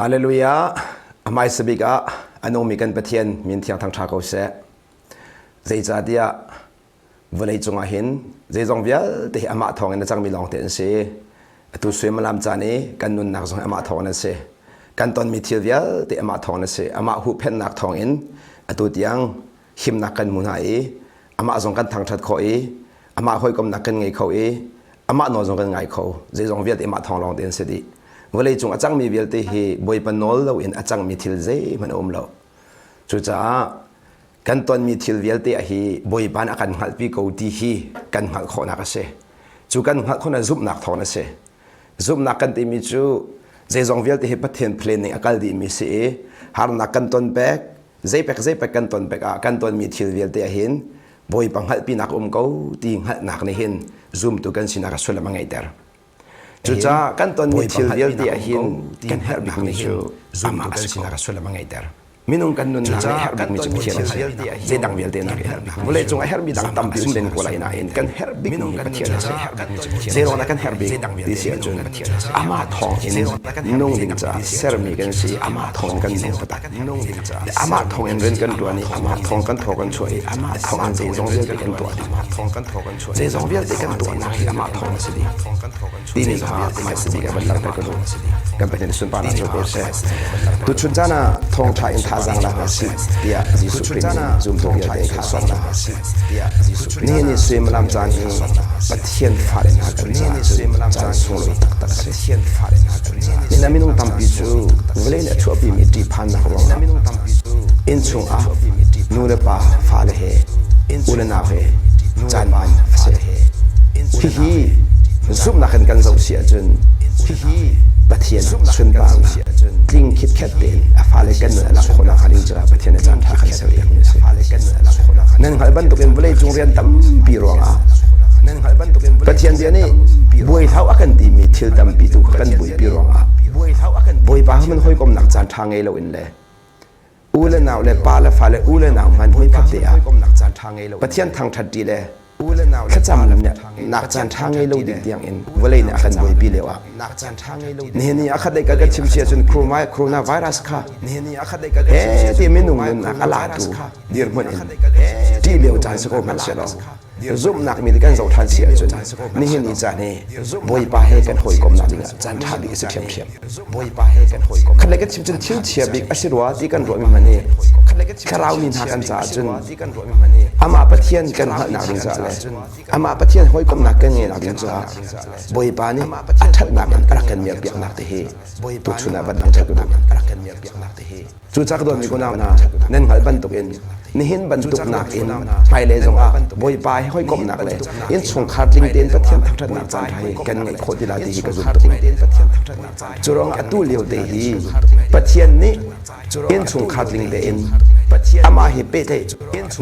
ฮาเลลูยาอามายสบิกะอนุมีกันPathianมินเทียงทางชาเขาเสใจจ่าเดียวันนี้จงอาหินใจจงเวียที่อามาทองในจังมีลองเต็นเสตัวสวยมาลำจานี้กันนุนนักจงอามาทองนั่นเสกันตอนมีเทียวเวียที่อามาทองนั่นเสอามาหูเพ่นนักทองอินตัวเตียงหิมนักกันมุนหายอามาจงกันทางชัดเขาอามาหอยกลมนักกันไงเขาอามาโนจงกันไงเขาใจจงเวียที่อามาทองลองเต็นเสดีวันนี้จงอาจังมีเวลที่ฮีบอยปนอลเราอินอาจังมีทิลเซมันเราจุดจ้ากันตอนมีทิลเวลที่ฮีบอยปานอาการหัดปีกูที่ฮีกันหัดขอนักเสจูกันหัดคนนั้นซุบนักทองนั่นเสซุบนักกันที่มีจูใจจงเวลที่ฮีPathianเพลนในอาการดีมีเสหานักกันตอนแบกใจแบกกันตอนแบกกันตอนมีทิลเวลที่ฮีบอยปังหัดปีนักกูที่หัดนักในหินซุมตุกันสินักสุลมังไงเดอร์จุดจ้ากันตอนมีทิลเวลที่หินกันหัดนักในหินซุมตุกันสินักสุลมังไงเดอร์มินุงกันนุนนักเฮร์บิกมิจุเทียนเสเจดังเวลเตนักเฮร์บิกวันนี้จงเฮร์บิกดังตั้มบิสเดนกุลายนาอินกันเฮร์บิกนุงกันเทียนเสเจโรนักกันเฮร์บิกดิเสียจุนอามาทองอินนุงดิงจ้าเซร์มิกันสีอามาทองกันนุงปตักอามาทองอินเรื่องกันตัวนี้อามาทองกันทอกันช่วยอามาทองอันเจจงเวลเตกันตัวเจจงเวลเตกันตัวนักอามาทองสิดีดีนี่ก็ไม่สิดีกันบัลลังก์กันดูกันเป็นสุนปานาโจโกเซตุชุนจานาทองชายอินทาจังละสิเดียจิสุพรีมจุ่มทองชายอินทาสองละนี่นี่สวยมาลำจานเองPathianฟ้าเรนหากันจานส่งเลยตักเสนี่นามินุงตั้มปีจูเวลเนี่ยชั่วปีมีดีพันนักร้องอินชงอานูเลปาฟ้าเลเหอุลนาเหจานมันเสฮีซุ่มนักกันเจ้าเสียจนPathianชุนบางลิงคิดแค่เด่นฟ้าเล็กกันเหนือละคนละคันลิงจะPathianจานท่าขันเสียนั่นหายบันตุกันเวลจงเรียนตั้มปีรองPathian dia ni boi thau akan ti mi thil tam pi tu kan boi pi ronga boi pa man hoi kom nak chan thang ei lo in le ule naw le pa la fa le ule naw man hoi khat te a Pathian thang that ti le kha cham lam ne nak chan thang ei lo dik tiang in wale ne akan boi pi lewa ne ni akhat dei ka ka chim sia chun corona virus kha ti minung nun nak ala tu dir mon in ti leo chan se ko man se loซุ่มนักมีกันเจ้าท่านเสียจนนี่เห็นอีจานี่บอยปาให้กันหอยกลมนักดิ่งจานท่าบิ๊กสุดเทียมขันเลยกันชิมจนชิวเชียบิ๊กอาศิรัวที่กันรวยมันนี่ข้าราวนินหากันจ่าจนอามาPathianกันหัดนักดิ่งจ่าเลยอามาPathianหอยกลมนักกันเงี้ยนักดิ่งจ่าบอยปานี่อัฐนักกันรักกันเมียเปียกนักเตะตุชุนาบัดนังเจ้ากุฎจู่จักรดวนมีกุนาวนาเน้นหัดบันตุกเอ็นนี่เห็นบรรทุกนักอินไปเลยจงบอยปายห้อยกบนักเลยอินส่งขาดลิงเด่นPathianทักทัดนักจานไทยกันไงโคตรลาดีก็จุดตุกเลยจุรองอตุเลียวเดียPathianนี่อินส่งขาดลิงเด่นอามาฮิเปเต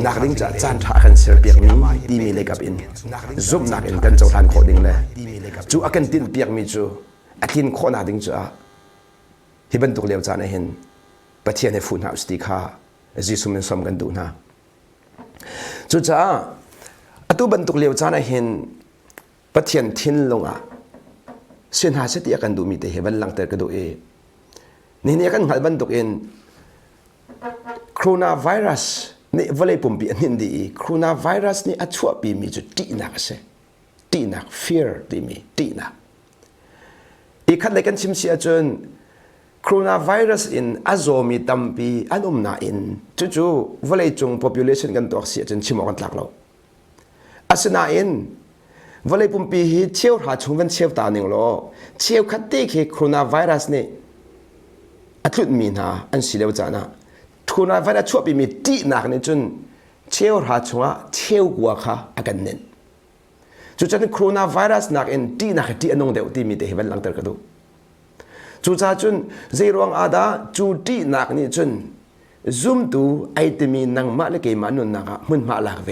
นักลิงจะจานท่ากันเสียเปียกมีดีมีเล็กับอินซุบนักอินกันเจ้าทานโคดิงเลยจู่อากันตินเปียกมีจู่อากินโคนาดิงจ้าฮิบันตุกเลียวจานเห็นPathianให้ฝุ่นหาสติขาจิสุมันสมกันดูนะจุดจ้าตัวบรรทุกเลี้ยวจ้านะเห็นPathianทิ้งลงเส้นหาสติกันดูมีแต่เห็นบันลังเตอร์กันดูนี่กันหัดบรรทุกเองโคโรนาไวรัสนี่วันเลยปุ่มปีอันนี้ดีโคโรนาไวรัสนี่อัดชัวปีมีจุดตีนักเสตีนัก fear ดีมีตีนักอีกขั้นเลยกันชิมเสียจนcoronavirus in azomi tampi anumna in chu vale chung population kan tok sia chen chimo kan tlak lo asna in vale pumpi hi cheu ha chungwan cheu ta ning lo cheu khatte ke coronavirus ne atlut mi na an silew chana coronavirus chuapi mi ti nak ne chun cheu ha chunga cheu kwa kha akan nen chu chan coronavirus nak in ti nak ti anong de ti mi te heban lang ter ka duจู่จ้าจุนเจรวงอาดาจู่ที่นักนี่จุนซุ่มตูไอติมีนังมาเลกมานุนนักมันมาลักเว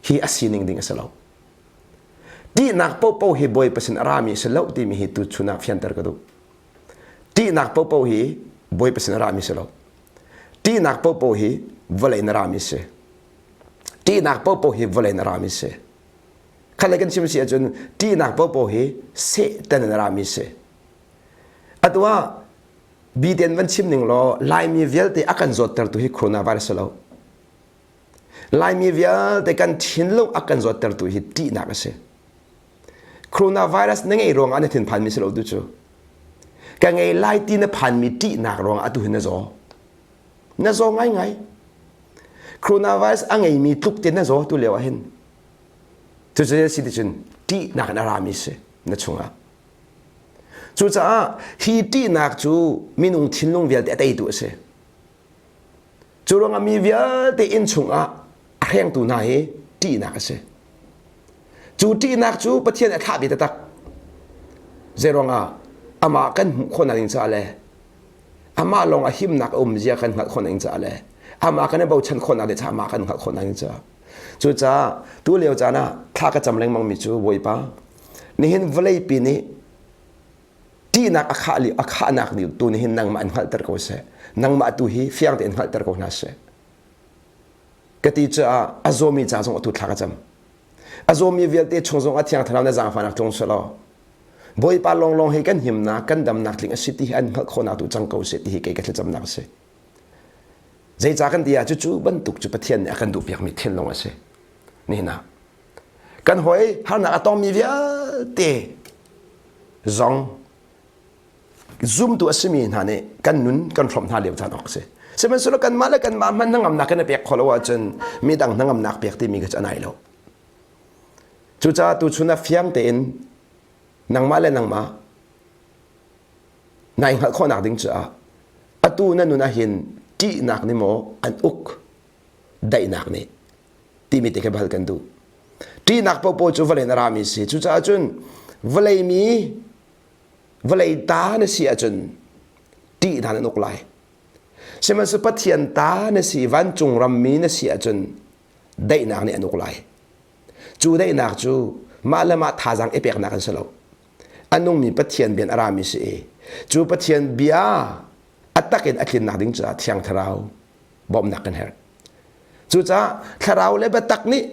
ฮีอาศินิงดิ่งสลาวที่นักเป้าฮีบอยเปอร์เซ็นต์รามีสลาวที่มีฮีตุชุนาฟิอันเตอร์กดูที่นักเป้าฮีบอยเปอร์เซ็นต์รามีสลาวที่นักเป้าฮีวเลนรามีเสที่นักเป้าฮีวเลนรามีเสขันเลยกันชิมเสียจนที่นักเป้าฮีเสตันรามีเสอัตว่า บีเดนวันชิมหนึ่งรอลายมีเวลแต่อาการจดแต่ตัวที่โคโรนาไวรัสแล้วลายมีเวลแต่การทิ้งลงอาการจดแต่ตัวที่ตีนักเสียโคโรนาไวรัสนั่งไงรองอันนี้ถึงพันมิสเราดูจูกันไงลายตีนพันมีตีนักรองอันตัวเห็นน่ะจอง่ายโคโรนาไวรัสอันไงมีทุกเต็นน่ะจอตัวเลี้ยวเห็นตัวจะสิทธิ์จนตีนักนารามิเสียนั่นชงอ่ะจูจ้าฮีตีนักจูมีนุ่งทิ้งลงเวลแต่ตัวเสียจูรองมีเวลแต่อินชงอ่ะแข่งตัวไหนตีนักเสียจูตีนักจูประเทศอัฐบิดตักเจรองอ่ะอามากันคนนั้นจะอะไรอามาลงหิมนักเจียกันคนนั้นจะอะไรอามากันเบาชันคนนั้นจะอามากันคนนั้นจะจูจ้าตัวเลี้ยวจ้านะข้าก็จำเรื่องมังมิจูบ่อยปะนี่เห็นวลัยปีนี้ตีนักอาขานักนี่ตัวนี้เห็นนางมาอันหัลตะโกเสนางมาตัวฮีเฟียงแต่อันหัลตะโกนัสเสกติจ้าอาโซมีจ้าส่งตัวข้าก็จำอาโซมีเวลเตชงส่งอาทิตย์ทางนั้นจางฟันนักจงสลอบ่อยปะลองให้กันหิมนักกันดำนักลิงสิทธิอันหัลคนนักตัวจังเกาเสที่เกี่ยกับจำนักเสใจจ้ากันที่อาจู่บรรทุกจุดประเทศเนี่ยกันดูเปียกมีเทนลงเสนี่นะกันหอยหานักต้องมีเวลเตจงซูมตัวสมีนฮะเนี่ยกันนุนกันพร้อมท่าเดียวท่านออกเสียเสมันสุดกันมาแล้วกันมามันนั่งอำนักกันเปียกขอละว่าจนมีดังนั่งอำนักเปียกที่มีกันจะไหนแล้วจู่จ้าตัวชุนเฟียงเต็นนั่งมาแล้วนั่งมาในหัวข้อนักดิ้งจ้าอัตูนั่นนุนเห็นที่นักนี่โมอันอุกได้นักนี่ที่มีเด็กบัลกันดูที่นักพอพอจู่วลัยนารามิสิจู่จ้าจนวลัยมีวลัยตาเนี่ยสิอาจารย์ตีทานนกไลใช่ไหมสุพัทยันตาเนี่ยสิวันจงรำมีเนี่ยสิอาจารย์ได้นักเนี่ยนกไลจูได้นักจูมาละมาท่าจังเอเปียกนักกันสลบอันนุ่งมีพัทยันเบียนอารามิสิจูพัทยันเบียอัตตะเกินอัตลินนักดิ้งจ้าเที่ยงทราวบอมนักกันเหรอจูจ้าทราวเล็บตักนี่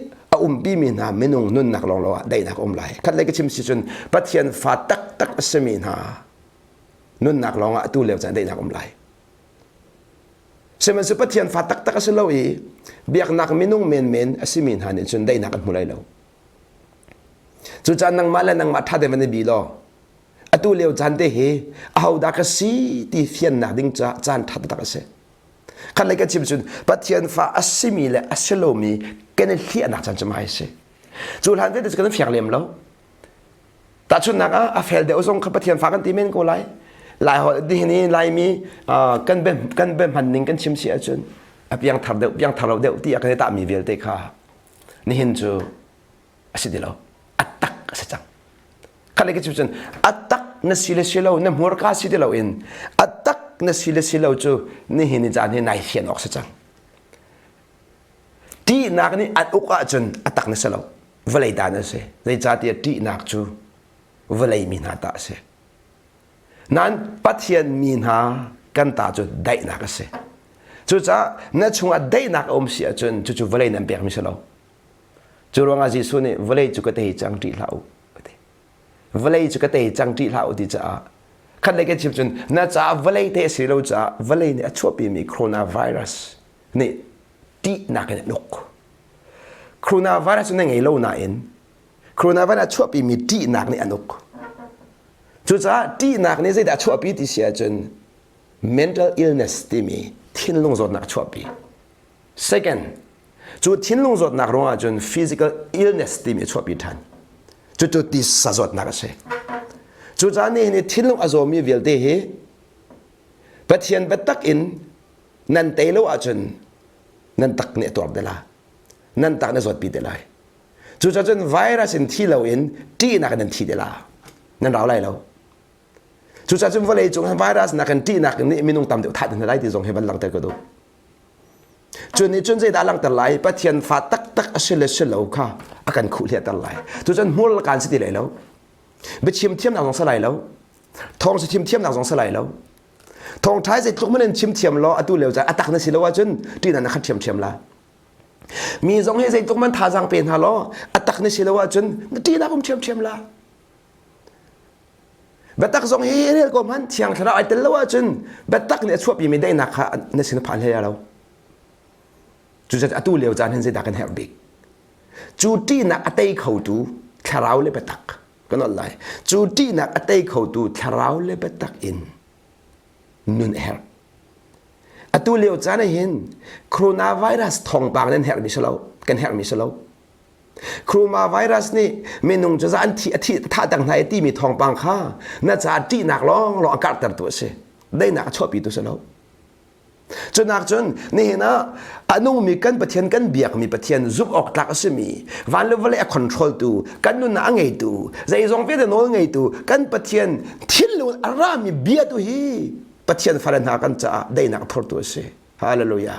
ปีมีนาไม่นุ่งนุ่นนักลองเราได้นักไหลคัดเลยก็ชิมสิจนปัทยันฟาตักสมีนานุ่นนักลองตู้เลี้ยวจะได้นักไหลเสมันสุปัทยันฟาตักสลาอีเบียกนักไม่นุ่งเมนสมีนาเนี่ยจนได้นักกันหมดเลยแล้วจุดจานนังมาแล้วนังมาท่าเดมันบีลอตู้เลี้ยวจันเดเหเอาดักสีที่เฟียนนักดิ้งจานทัดตักเสคันเลยก็ชิมจนปัทยันฟาสมีและสโลมีกันเลี้ยนักจันจะไม่เสจูหลังจากนั้นเฟียงเลี้ยมแล้วแต่ชุดนักเฟลเดอส่งขับปัทยันฟากันตีเมนกูไล่ดีนี่ไล่มีกันเป็นพันนิงกันชิมเสียจนยังทำเดียวที่อาการตามีเวลเตค่ะนี่เห็นจูสิเดียวอัตตักสัจจังคันเลยก็ชิมจนอัตตักนั่นสิเลสิเลวนั่นหัวก้าสิเดียวอินอัตตักนั่นสิเลสิเลวจูนี่เห็นจานนี่นายเขียนออกสัจจังที่นักนี่อัดอุกอาจนอัตักนั่นเสลาววลัยดานั่นเสในจาที่ที่นักจูวลัยมีนาตาเสนั้นปัทยันมีนากันตาจูได้นักเสจูจ้านั่นชงอัดได้นักอมเสียจนจูวลัยนั่นเปียกมิเสลาวจูรวงอาจิสุนี่วลัยจูก็เตยจังที่ลาววลัยจูก็เตยจังที่ลาวที่จ้าขันเลยก็ชิบจนนั่นจ้าวลัยเตยสิเราจ้าวลัยเนี่ยชั่วปีมีโคโรนาไวรัสนี่ตีนักเนี่ยนกโคโรนาไวรัสนั่นไงเราหน้าเองโคโรนาไวรัสชั่วปีมีตีนักเนี่ยนกจุดจ้าตีนักเนี่ยจะได้ชั่วปีที่เสียจน mental illness ที่มีทิ้งลงจดนักชั่วปี second จุดทิ้งลงจดนักร้องจน physical illness ที่มีชั่วปีทันจุดที่สะจดนักเสียจุดจ้าเนี่ยทิ้งลงอาโซมีเวลเดย์ปัจจัยปัตตักอินนั่นเตยโลอาจนนั่นตักเนี่ยตัวเดล่านั่นตักเนี่ยสวดปีเดล่าจู่ๆจนไวรัสที่เราเห็นที่นักนั่นที่เดล่านั่นเราอะไรเราจู่ๆจนว่าเลยจงไวรัสนักที่นักนี่มีนุ่งตามเดี๋ยวทัดนั่นไรที่จงให้มันหลังเตะก็ดูจนนี่จนใจด่าหลังแต่ไหลปัจจัยฟ้าตักเฉลี่ยเราค่ะอาการขุ่นเลี้ยแต่ไหลจู่ๆจนหัวละการสิที่ไหลแล้วไปชิมเทียมหนักสองสลายแล้วทองสิชิมเทียมหนักสองสลายแล้วทองท้ายเสร็จทุกมันชิมเทียมล้ออัตุเลี้ยวใจอัตักนั่นสิแล้วว่าจนที่นั่นขัดเทียมละมีสองให้เสร็จทุกมันท่าจังเป็นฮะล้ออัตักนั่นสิแล้วว่าจนที่นั่นผมเทียมละ บัตักส่งเฮียก็มันเที่ยงทะเลไอเตลว่าจนบัตักเนี่ยชั่วปีไม่ได้นักค่ะในสินพันธ์ให้เราจูจะตู้เลี้ยวจานเห็นสิดักกันแฮร์บิกจูตีนักอัตย์เขาดูทะเลาเลยบัตักก็นั่นแหละจูตีนักอัตย์เขาดูทะเลาเลยบัตักอินนุนเฮร์ตู้เลี้ยวจานเห็นโคโรนาไวรัสทองบางนั่นเฮร์มิสโลกันเฮร์มิสโลโคโรนาไวรัสนี่เมนุงจะอันที่ท่าต่างไหนที่มีทองบางค่าน่าจะตีนักร้องอากาศตัดตัวเสียได้นักชอบปีตัวเสลาจนนักจนนี่นะอันนู้นมีกันประเทศกันเบียกมีประเทศซุบออกตักสมีวันเลเวลคอนโทรลตัวกันนู้นน่ะไงตัวใจทรงเวทโน้ไงตัวกันประเทศที่ลุ้นอารามีเบียตัวฮีประเทศฝรั่งกันจะได้นักทอดตัวเสียฮาเลลูยา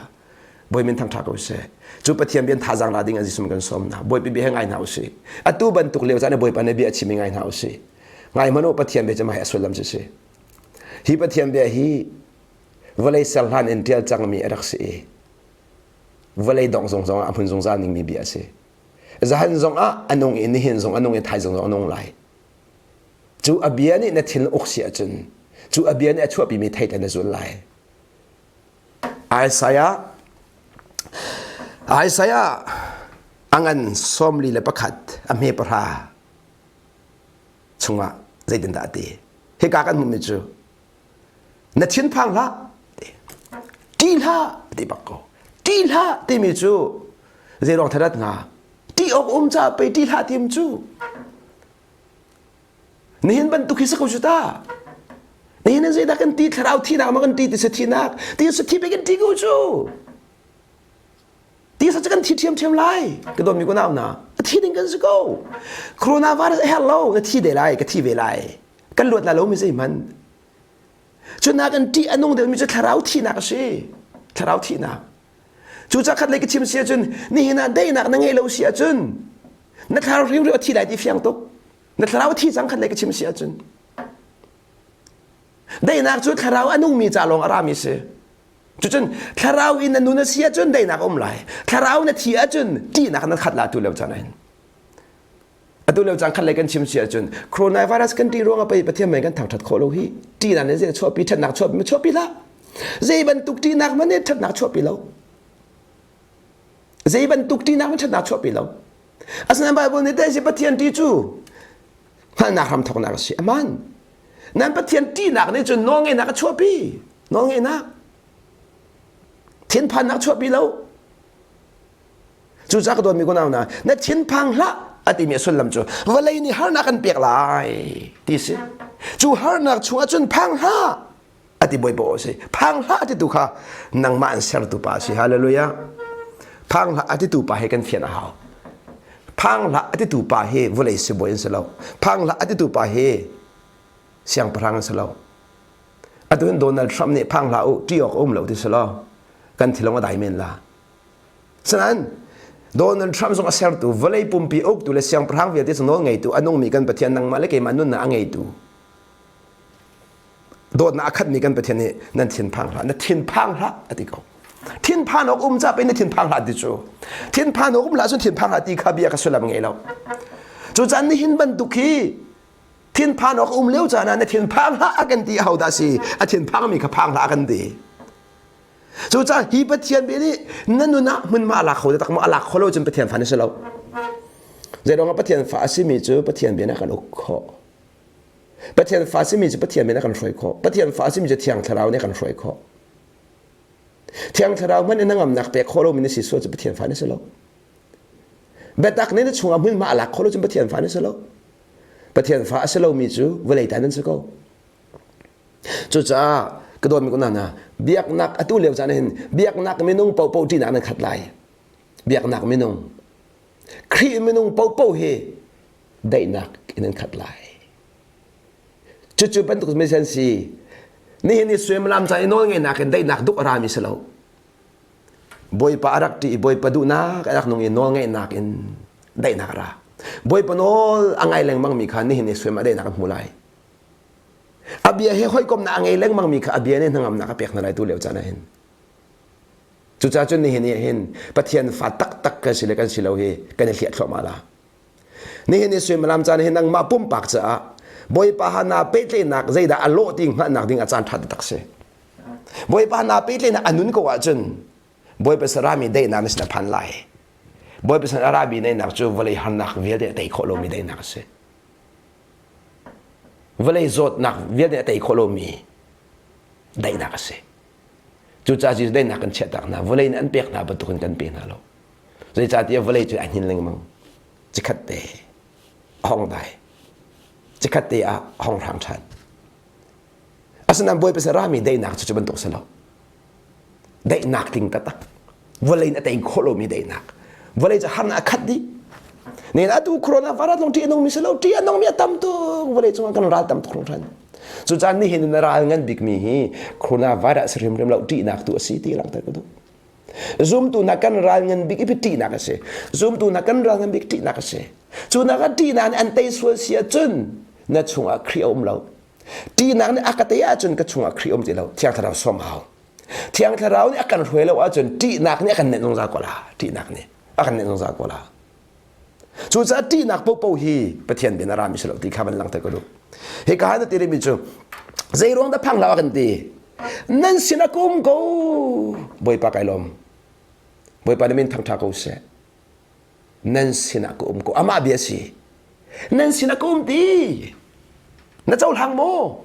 บอยมันทางทักเอาเสียจูประเทศเป็นท่าจังราดิ่งอาจิสมกันสมนะบอยไปเบี้ยง่ายหนาวเสียอัตุบันตุกเลี้ยวจานบอยปันเบี้ยชิมง่ายหนาวเสียง่ายมโนประเทศเป็นจะมาให้สุดลำเสียฮีประเทศเบี้ยฮีVawlei salhan ential chang mi arak se Vawlei dong zong zong apun zong za ning mi bia se zahan zong a anong in hin zong anong in thai zong zong anong lai chu abia ni na thil oxia chun chu abia ni achua pi mi thai ta na zul lai Isaiah angan somli le pakhat amhe pra chunga zaidin da ti he ka kan mu chu na thin phang laตีล่าตีบักโกตีล่าตีมิจูเจรองทรัตงาตีอกจ่าไปตีล่าตีมจูนี่เห็นบรรทุกฮิสกุจุตานี่เห็นเจดักกันตีทราวที่นักมันกันตีติสตีนักตีสตีไปกันตีกูจูตีสัจกันทีเทียมไล่ก็โดนมีกูน่าหนาทีนึงกันสกูโคโรนาไวรัสเฮลโลก็ทีเดไลก็ทีเวไลกันหลุดละโลไม่ใช่มันจนนักกันที่อันนู้นเดี๋ยวมีจะทะเลาะที่นักสิทะเลาะที่นักจู่จะขัดเลยกับชิมเสียจนนี่นะได้นักนั่งให้เราเสียจนนักทะเลาะเรื่องที่ไหนที่เฟียงตกนักทะเลาะที่จังขัดเลยกับชิมเสียจนได้นักจุดทะเลาะอันนู้นมีจ่าลงอารามิเสียจุดจนทะเลาะอินอันนู้นเสียจนได้นักอมไหลทะเลาะนั่นที่จนที่นักนั่นขัดละตัวเราจะไหนอันตัวเราจังขัดเลยกันชิมเสียจนโคโรนาไวรัสกันที่ร่วงไปประเทศเหมือนกันทางทัดโคโลฮีที่นั่นเนี่ยชอบปีทัดหนักชอบไม่ชอบปีละใจบรรทุกที่นักมันเนี่ยทัดหนักชอบปีแล้วใจบรรทุกที่นักมันทัดหนักชอบปีแล้วอาศัยบาบุญเนี่ยได้สิประเทศที่จู่มันนักทำทองนักสิอามันนั่นประเทศที่นักเนี่ยจนน้องเองนักชอบปีน้องเองนักเทียนพันนักชอบปีแล้วจู่จักโดนมีคนเอานะนั่นเทียนพังละอติมีสุดลำจูว่าเลยนี่ฮาร์นักกันเปียกลายที่สิจูฮาร์นักชัวจนพังฮะอติบอยบอกสิพังฮะอติตุค่ะนังมาอันเสร์ตุปาสิฮาเลลูยาพังฮะอติตุปาให้กันเฟียนเอาพังฮะอติตุปาให้วเลยสิบอยน์สลาวพังฮะอติตุปาให้เสียงพลังสลาวอตุนโดนัลด์ทรัมป์เนี่ยพังฮะอุที่ออกเหล่าที่สลาวกันที่ลงมาได้เมนละฉะนั้นโดนัลด์ทรัมป์ส่งอาเซอร์ตูวอลเลย์ปุ่มปีอกตัวเลเสียงพลังเวียดที่สนองไงตัวอันนู้นมีกันประเทศนังมาเล็กมันนู้นน่ะไงตัวโดนนักขัดมีกันประเทศนี้นั่นทิ้นพังละนั่นทิ้นพังละอติเขาทิ้นพังอกจะเป็นนั่นทิ้นพังละดิจูทิ้นพังอกละส่วนทิ้นพังละตีขาบียกสุลามไงเราจู่จันนี่หินบรรทุกีทิ้นพังอกเลี้ยวจานั่นทิ้นพังละกันตีเอาได้สิทิ้นพังมีกับพังละกันดีจู่จ้าฮีประเทศเบนี่นั่นนู่นนะมันมาหลักเขาแต่ตักมาหลักเขาเราจนประเทศฝันนี่สิเราใจเราประเทศฟ้าสิมีจูประเทศเบนี่กันอุกขประเทศฟ้าสิมีจูประเทศเบนี่กันรวยขประเทศฟ้าสิมีจูเทียงทะเลาเนี่ยกันรวยขเทียงทะเลามันนั่งนักเปะเขาเรามีนิสิตส่วนจะประเทศฝันนี่สิเราเบตักนี่ช่วงมันมาหลักเขาเราจนประเทศฝันนี่สิเราประเทศฟ้าสิเรามีจูเวลาแต่นั้นสิเขาจู่จ้ากระโดดมีคนนั้นนะเบียกนักตู้เลี้ยวจานเห็นเบียกนักไม่นุ่งเป่าเป่าที่นักนั้นขัดไหลเบียกนักไม่นุ่งครีไม่นุ่งเป่าเป่าเฮได้นักนั้นขัดไหลจุดๆเป็นตุกไม่เซนซีนี่เห็นนี่สวยมันลำใจน้อยไงนักได้นักดุรามิสลาวบอยปารักตีบอยปาดูนักรักน้องเอ็นน้อยไงนักได้นักระบอยปนอลอังไงแรงมั่งมีขันนี่เห็นนี่สวยมาได้นักมูไลอาเบียเฮค่อยกลมนางไงเล็กมั่งมีค่ะอาเบียเนี่ยทั้งอำนาจเปียกนั่นไรตัวเหลวจานะเห็นจุดจ้าจนนี่เห็นปะเทียนฟ้าตักกันสิเลกันสิเลวเฮกันเลี้ยเข้ามาละนี่เห็นนี่สวยมาลำจานะเห็นนางมาปุ่มปากจ้า บอยปานาเปตเลนักใจด่าอโลติงนักดิ่งอาจารย์ทัดตักเสบอยปานาเปตเลนักอนุนก็ว่าจนบอยเป็นสรามีได้นักนิสนาพันไลบอยเป็นสรามีได้นักจูวเลยหันนักเวียดเตยโคโลมีได้นักเสวเลยจดนักเวียดเตยโคโลมีได้นักเสจูจ่าจีได้นักกันเช็ดตักนะวเลยนั้นเปียกนะประตูกันเปียกนะเราใจจ่าที่วเลยจะอันหินเล็งมังจิขัดเตะห้องใดจิขัดเตะห้องทางชันอาศัยนั้นบอยเป็นสรามีได้นักจะบรรทุกเสลาได้นักทิ้งตักวเลยนั้นเตยโคโลมีได้นักวเลยจะหันอาคัดดีนี่นะดูโคโรนาไวรัสลงที่น้องมิสเลาที่น้องมีตั้มตัววเลยจงกันรัดตั้มทุกคนสุดท้ายนี่เห็นนาราเงินบิ๊กมีโคโรนาไวรัสริมเราที่นักตัวสีที่หลังแต่ก็ดูzoom tu nakan rangan big ipiti nakase zoom tu nakan rangan big ti nakase chu nakan ti nan an tei sual sia chun na chunga khriom lo ti nan akataya chun ka chunga khriom ti lo thiang tharau somehow thiang tharau ni akan hruai lo a chun ti nak ni akan ne nong za ko la ti nak ni akan ne nong za ko la chu cha ti nak po po hi pathian bin ara mi selo ti khaban lang ta ko do he ka han ti ri mi chu zeirong da phang la kan ti nan sinakum go boy pa kailom boy pa min thang tha ko se nan sinakum ko ama biasi nan sinakum ti na chau hang mo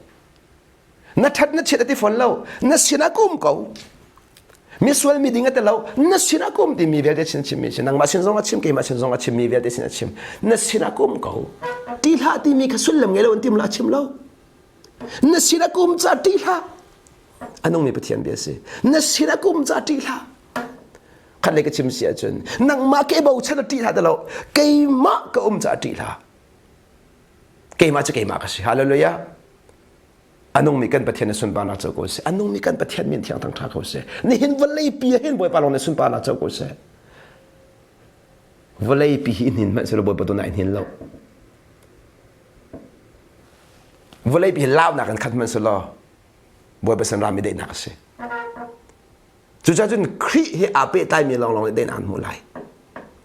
na that na chet ti phone lo na sinakum ko mi sual mi dinga te lo na sinakum ti mi vel de chin chim mi nang ma sin zong a chim ke ma sin zong a chim mi vel de sin a chim na sinakum ko ti hla ti mi kha sul lam nge lo tim la chim lo na sinakum cha ti hla anong mi pathian biasi na sinakum cha ti hla kan le ka chim sia chun nang ma ke bau chan ti hla da lo keimah ka cha ti hla keimah cha keimah ka si hallelujah anong mi kan pathian sun ba na chau ko se anong mi kan pathian min thiang thang tha ko se ni hin Vawlei pi hin boy palong ne sun ba na chau ko se Vawlei pi hin ma se lo boy patuna hin lo Vawlei pi lao na kan khat man se lo boy besan rami de nak se chu cha chun khri he ape tai mi long long de nan mu lai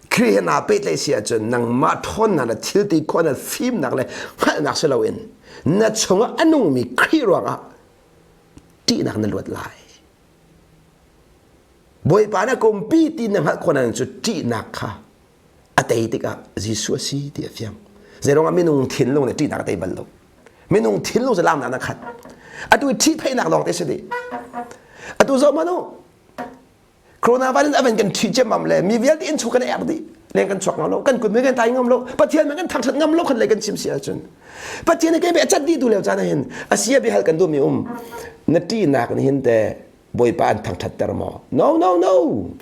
khri he na pe le sia chun nang ma thon na thil ti khon na phim nak le nak se lo in na chunga anung mi khri ro ga ti nak na lot lai boy pa na kom pi ti na ha khon na chu ti nak kha atei ti ka jisu si ti fiam zero nga minung thin lo ne ti nak tai bal lo minung thin lo za lam na khat atu thi phai nak long te se di atu zo manu corona virus aven kan thi che mam le mi vial in chu kan er di len kan chok lo kan kun me kan tai ngam lo pathian man kan thang that ngam lo kan le kan sim sia chun pathian ke be chat di du le cha na hin asia bi hal kan du mi na ti nak ni hin te boy pa an thang that ter mo no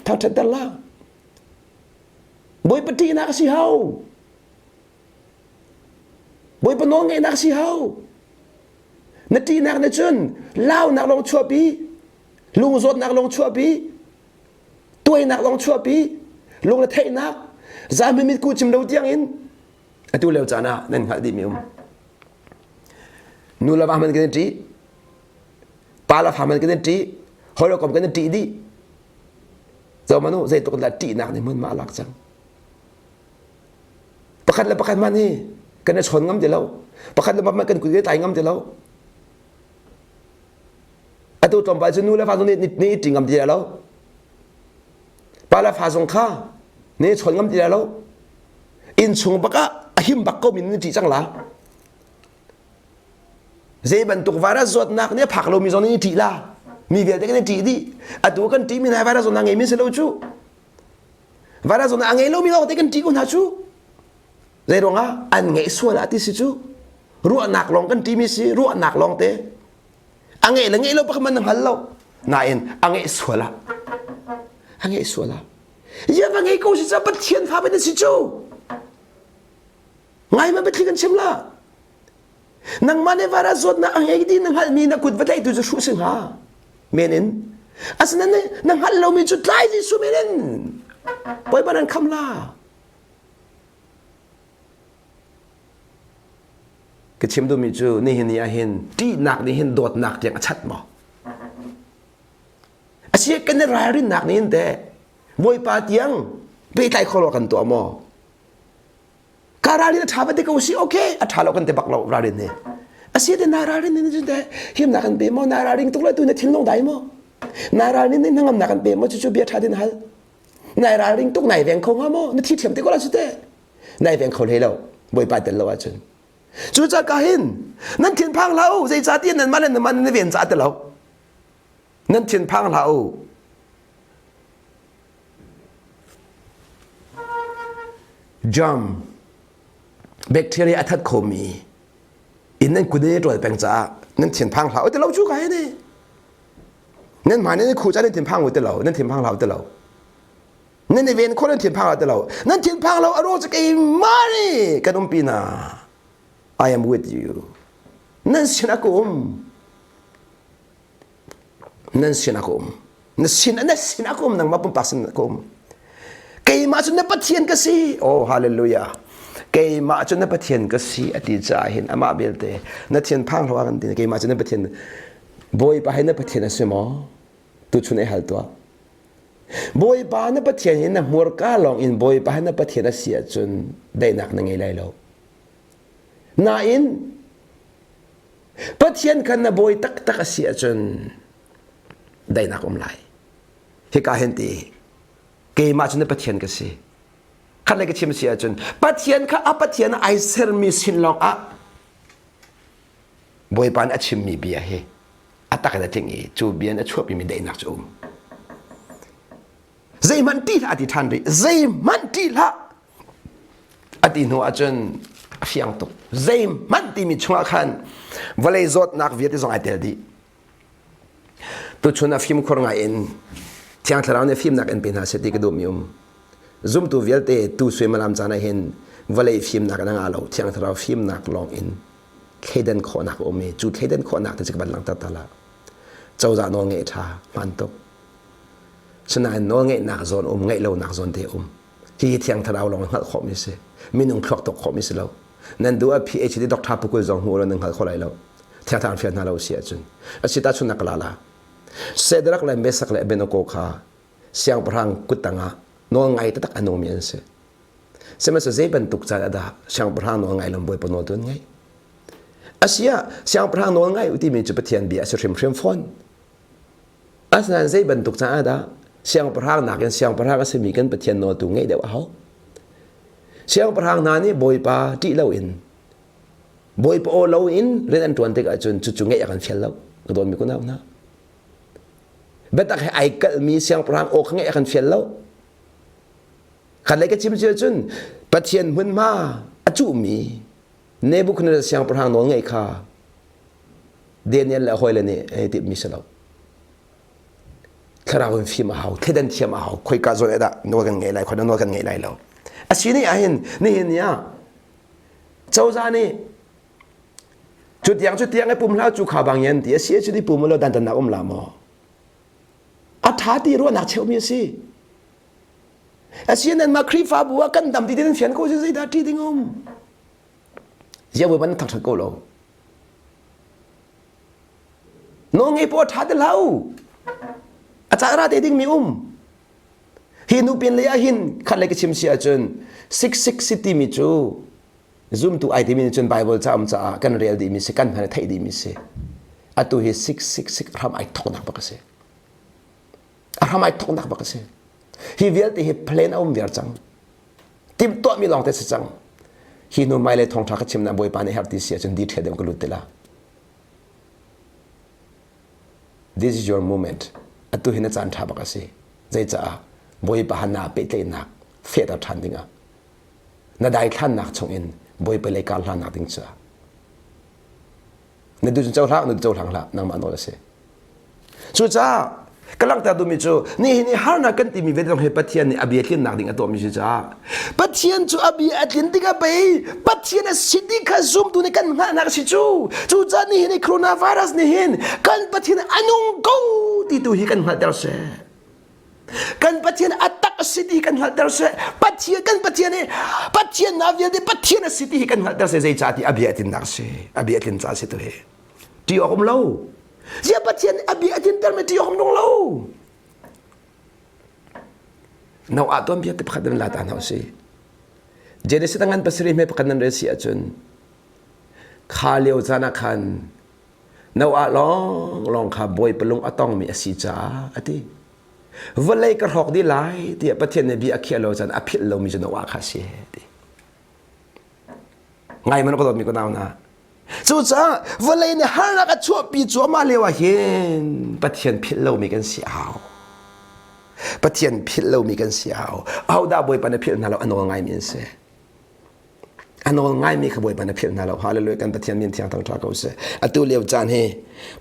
thang that ter la boy pati nak si hau boy pa no ngai nak si hau na ti nak na chun lao nak long chua pi lung zot nak long chua pi tuai nak long chua pi lung na thei nak za mi mit ku chim lo tiang in atu leo chana nen khal di mi nu la ba man ke ti pa la fa man ke ti hol kom ke ti di zo manu zai to la ti nak ni mun ma lak chang pakhat la pakhat man ni kan chon ngam de lo pakhat la ma kan ku ge tai ngam de lo atu tom ba nu la fa ni ti ngam de lo pa la fa song kha ni chon ngam de lo in chung baka ahim bak ko min ti chang la zai ban tuk vara zot nak ne phak lo mi zon ni ti la mi vel de kan ti di atu kan ti mi na vara zon ngai mi se lo chu vara zon ngai lo mi lo de kan ti ko na chu zai ronga an ngai so la ti si chu ru nak long kan ti mi si ru nak long te angai la ngai lo pak man hal lo na in angai so la ya ba ngai ko si sa pathian fa ba si chu ngai ma betli kan chimla nang mane vara zot na angai di nang hal mi na kut vadai tu shu sing ha menin asna ne nang hal lo mi chu tlai ji su menin poi ba nan khamla ke chim do mi chu ni hin ya hin ti nak ni hin dot nak yang chat mo asia kan ra rin nak ni hin te boy pa tiang pe tai kholo kan to mo ka ราลินถามว่าเด็กกูสิโอเคอัฐาเรากันเตบักเราราลินเนี่ยอาศัยแต่นาราลินนี่จุดเดียหิมนักกันเปย์มั้งนาราลินตุกเลยตัวเนี่ยทิ้งลงได้มั้งนาราลินนี่นั่งนักกันเปย์มั้งจู่ๆเบียร์ทัดดินหัลนาราลินตุกไหนแหวงคงฮะมั้งนี่ที่เทียมเด็กกูละสุดเดียไหนแหวงเขาเลยเราบ่อยไปแต่เราอาจารย์จู่ๆก็เห็นนั่นทิ้งพังเราใจจ่าเตี้ยนั่นมันนี่เวียนจ่าแต่เรานั่นทิ้งพังเราจอมแบคทีเรียทัดโคมีอินนั่นคุณได้ตรวจแปลงจ้านั่นเทียนพังเราแต่เราจู่กันเนี่ยนั่นหมายนั่นคู่จ้านั่นเทียนพังเราแต่เรานั่นเทียนพังเราแต่เรานั่นในเวียนคนนั่นเทียนพังเราแต่เรานั่นเทียนพังเราอารมณ์จะเกี่ยมานี่กันอุ้มปีน่า I am with you นั่นสินะกุมนั่นสินะกุมนั่นสินะกุมนั่งมาปุ่มปักสินะกุมKeimah tu nak Pathian kasi, oh haleluya. Keimah tu nak Pathian kasi ati jahin ama belte. Nak Pathian phang lawa kan tin. Keimah tu nak Pathian boy pa nak Pathian asmo. Tu chune hal tua. Boy pa nak Pathian nak murka long in boy pa nak Pathian asia chun Daihnak na ngai lai lo. Na in Pathian kan na boy tak asia chun Daihnak lai. Hika henti Keimah tu nak Pathian kasi, kan lagi cim sia cun, Pathian ka apa Pathian aiser misin long a, boy pan a cim mi biar he, atak ada tinggi, cubian a cuap mi Daihnak cu. Zeihmanh ṭhawnter ati thandri, zeihmanh ṭhawnter ati no a cun phang tuk, zeihmanh ti mi chunga kan, Vawlei zot nak viet zong atel di, tu cuna film kornga in. Tiang terang ne film nak en pin haseti ke domium zoom tu velte tu sui malam jana hin Vawlei film nak nang alo tiang terang film nak long in kheden kho nak ome chu kheden kho nak te ban lang ta la chau za no nge tha man tok chana no nge nak zon nge lo nak zon te hi tiang terang long hal kho mi se minung khlok tok kho mi se lo nan du a phd doctor pukul zong hu lo nang hal kho lai lo tiang terang fian na lo sia chun asita chun nak la Sedrak le mesak le benoko kha siang perang kutanga no ngai tak anomian se semasa zeban tuk cha da siang perang no ngai lomboi pono don ngai asia siang perang no ngai uti mi chu Pathian bi asrim phon asnan zeban tuk cha da siang perang nak en siang perang asmi kan Pathian no tu ngai de ho siang perang na ni boi pa ti lo in boi pa o lo in ren an tuan te ka chun chu ngai kan fel lo don mi ko na betak ai kal mi siang perang ok nge akan fiel lo kan lek chim chun Pathian hun ma achu mi Nebuchadnezzar siang perang no ngai kha Daniel la hoile ni tip mi selo kharawin fi ma hau thedan thiam a hau khoi ka zo da no kan ngai lai khon no kan ngai lai lo asini ahin ni hin ya chau za ni chu tiang ai pum la chu kha bang yan ti asia chu di pum lo dan na la mo Athati ro nak cheu mi si asian nan ma khri fa bua kan dam ti den fian ko se da ti dingom ya we ban thak thak ko lo no ngai po tha de lau achara te ding mi hin nu pin le ya hin khat le ke chim sia chun 66 city mi chu zoom tu ai ti mi chun bible cha kan real di mi se kan phane thai di mi se atu hi 666 ram ai thok nak ba ka se Ramai tok nak bakase. Hi vial te hi plan ver chang. Tim to mi long te se chang. Hi no mai le thong tha ka chim na boi pa ne har ti sia chen di the dem ko lutela. This is your moment. Atu hi na chan tha bakase. Zai cha boi pa hana pe te nak fe da than dinga. Na dai than nak chong in boi pe le kal hlan nak ding cha. Na du chau hla nu chau hlang hla nang ma no la se. Chu cha Kalang ta dumi chu ni har na kan ti mi vedong he Pathian ni abi atlin nak ding atom mi cha Pathian chu abi atlin diga pe Pathian sidi kha zoom tu ni kan nga nak si chu cha ni coronavirus ni hin kan Pathian anung go ti tu hi kan hal tar se kan Pathian atak sidi kan hal tar se Pathian na vi de Pathian sidi kan hal tar se zai cha ti abi atlin nak se abi atlin cha se tu he ti om lo Dia Pathian abi atin terme ti hom dong lo. Nau atom biat te phadan la ta nau si. เจเนสิตั้งงั้นภาษาไม่ประกันนั่นเรื่องเสียจนข้าเลี้ยวจานักขันนาว่าลองข้าบอยปลุงอต้องมีอาศิจ้าอธิวันเลยกระหอกดีไลที่ประเทศนี้บีอาเคียเราจันอภิเรามีจนว่าข้าเสียดีไงมันก็ต้องมีคนเอานะสุดท้ายวันเลยเนี่ยฮาร์นักชั่วปีชั่วมาเลวเห็นประเทศพิเรามีกันเสียประเทศพิเรามีกันเสียเอาดาบอยปันพิลนั่นเราอันนั้นไงมีเสียอันนั้นง่ายมีขบวนปันพิลนั่นเราฮาเลลูยากันประเทศมีที่ต่างๆเขาเสียอัตุเลี้ยวจานเฮ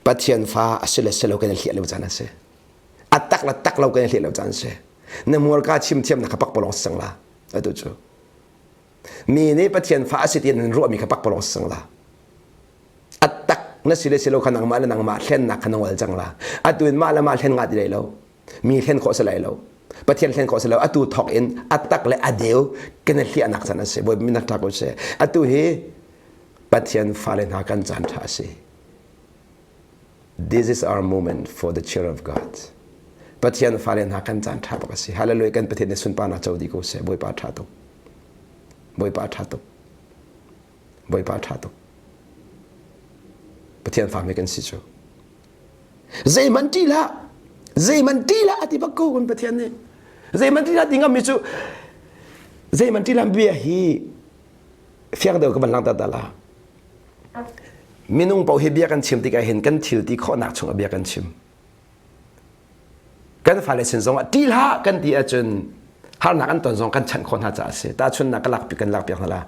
ประเทศฟ้าสุเลสเรากันเลี้ยวจานเสียอัตตักละตักเรากันเลี้ยวจานเสียเนี่ยมัวก้าชิมเทียมนักปักปลองสังละอัตุจูมีนี่ประเทศฟ้าสิทธิ์นั้นรู้มีขปักปลองสังละอัตตักนั่นสุเลสเราขนังมาแล้วนังมาเล่นนักขนังวัลจังละอัตุนมาแล้วมาเล่นงาดีเลยเรามีเล่นข้อสลายเราประเทศเล่นข้อสลายอัตุทอกอินอัตตักเลยอเดียวกันเลี้ยนักสันเสียบ่มีนักทักก็เสียอัตุเฮประเทศฟ้าเล่นหากันจันทร์เสีย This is our moment for the children of Godประเทศฟ้าเล่นหากันจันทร์ก็เสียฮาเลลูยากันประเทศในสุนปานาเจ้าดีก็เสียบ่อยปาทัตุบ่อยปาทัตุบ่อยปาทัตุประเทศฟ้าไม่กันสิจูzeihmanh tihlah ati bakko kun Pathian ni zeihmanh tihlah tingam misu zeihmanh tihlah bia hi fiang do ka ban lang ta la minung pau he bia kan chim ti ka hen kan thil ti kho nak chung bia kan chim kan fa le sin zong tihlah kan ti a chun har nak an ton zong kan chan khon ha cha se ta chun nak lak pi kan lak pi la